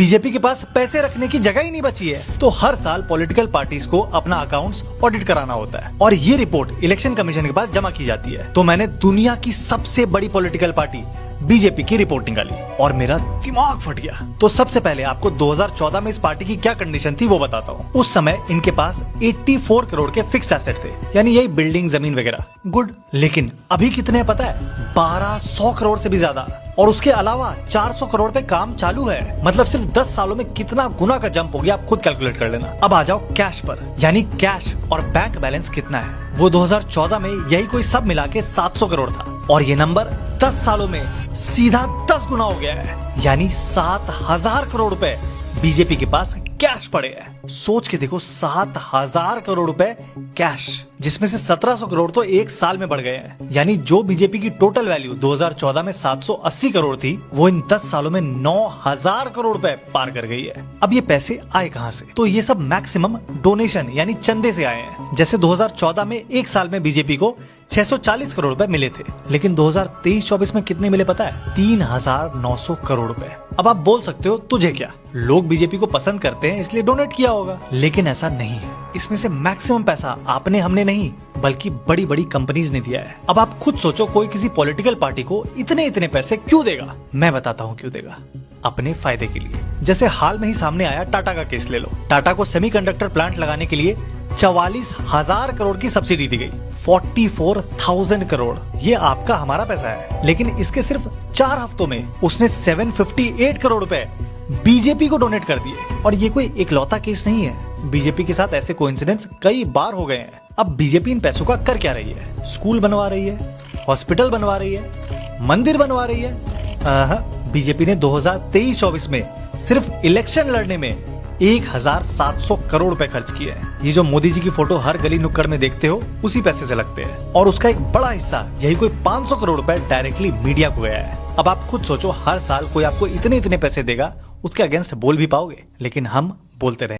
BJP के पास पैसे रखने की जगह ही नहीं बची है। तो हर साल पॉलिटिकल पार्टीज को अपना अकाउंट्स ऑडिट कराना होता है और ये रिपोर्ट इलेक्शन कमीशन के पास जमा की जाती है। तो मैंने दुनिया की सबसे बड़ी पॉलिटिकल पार्टी बीजेपी की रिपोर्ट निकाली और मेरा दिमाग फट गया। तो सबसे पहले आपको 2014 में इस पार्टी की क्या कंडीशन थी वो बताता हूँ। उस समय इनके पास 84 करोड़ के फिक्स्ड एसेट थे, यानी यही बिल्डिंग, जमीन वगैरह। गुड। लेकिन अभी कितने हैं पता है? 1200 करोड़ से भी ज्यादा। और उसके अलावा 400 करोड़ पे काम चालू है। मतलब सिर्फ 10 सालों में कितना गुना का जंप हो गया, आप खुद कैलकुलेट कर लेना। अब आ जाओ कैश पर, यानी कैश और बैंक बैलेंस कितना है। वो 2014 में यही कोई सब मिला के 700 करोड़ था और ये नंबर 10 सालों में सीधा 10 गुना हो गया है, यानी 7000 करोड़ रुपए बीजेपी के पास कैश पड़े हैं। सोच के देखो, 7000 करोड़ रुपए कैश, जिसमें से 1700 करोड़ तो एक साल में बढ़ गए हैं। यानी जो बीजेपी की टोटल वैल्यू 2014 में 780 करोड़ थी, वो इन 10 सालों में 9000 करोड़ रुपए पार कर गई है। अब ये पैसे आए कहां से? तो ये सब मैक्सिमम डोनेशन यानी चंदे से आए हैं। जैसे 2014 में एक साल में बीजेपी को 640 करोड़ रुपए मिले थे, लेकिन 2023-24 में कितने मिले पता है? 3900 करोड़ रुपए। अब आप बोल सकते हो तुझे क्या, लोग बीजेपी को पसंद करते हैं इसलिए डोनेट किया होगा, लेकिन ऐसा नहीं है। इसमें से मैक्सिमम पैसा आपने, हमने नहीं, बल्कि बड़ी बड़ी कंपनीज ने दिया है। अब आप खुद सोचो, कोई किसी पॉलिटिकल पार्टी को इतने पैसे क्यों देगा? मैं बताता हूँ क्यों देगा। अपने फायदे के लिए। जैसे हाल में ही सामने आया टाटा का केस ले लो। टाटा को सेमीकंडक्टर प्लांट लगाने के लिए 44,000 करोड़ की सब्सिडी दी गई। 44,000 करोड़, ये आपका हमारा पैसा है। लेकिन इसके सिर्फ 4 हफ्तों में उसने 758 करोड़ रुपए बीजेपी को डोनेट कर दिए। और ये कोई इकलौता केस नहीं है, बीजेपी के साथ ऐसे कोइंसिडेंस कई बार हो गए हैं। अब बीजेपी इन पैसों का कर क्या रही है? स्कूल बनवा रही है, हॉस्पिटल बनवा रही है, मंदिर बनवा रही है। बीजेपी ने 2023-24 में सिर्फ इलेक्शन लड़ने में 1700 करोड़ रुपए खर्च किए हैं। ये जो मोदी जी की फोटो हर गली नुक्कड़ में देखते हो, उसी पैसे से लगते हैं। और उसका एक बड़ा हिस्सा, यही कोई 500 करोड़ रुपए डायरेक्टली मीडिया को गया है। अब आप खुद सोचो, हर साल कोई आपको इतने पैसे देगा, उसके अगेंस्ट बोल भी पाओगे? लेकिन हम बोलते रहे।